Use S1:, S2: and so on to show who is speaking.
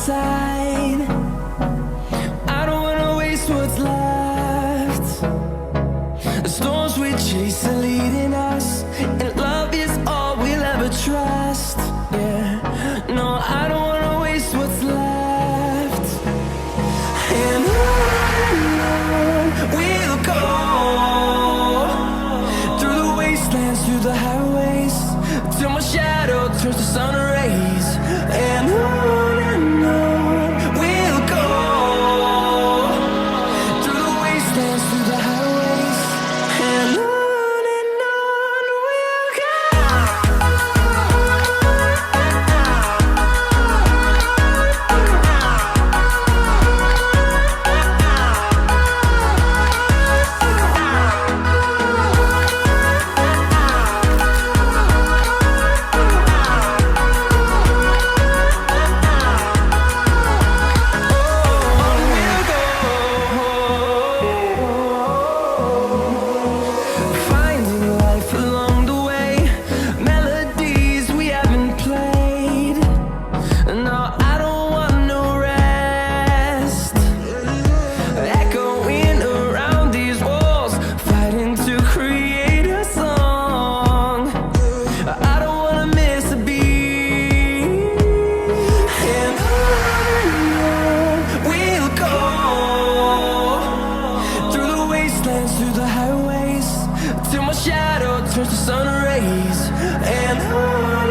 S1: inside. I don't wanna waste what's left. The storms we chase are leading us, and love is all we'll ever trust. Yeah, no, I don't wanna waste what's left. And on we'll go, through the wastelands, through the highways, till my shadow turns to sun rays. And on we'll go, through the wastelands, through the highways, and on we'll go. Finding life along the way, melodies we haven't played. No, I don't want no rest. Echoing around these walls, fighting to create a song. I don't wanna miss a beat. And on we'll go, through the wastelands, through the highways, till my shadow turns to sun rays. And on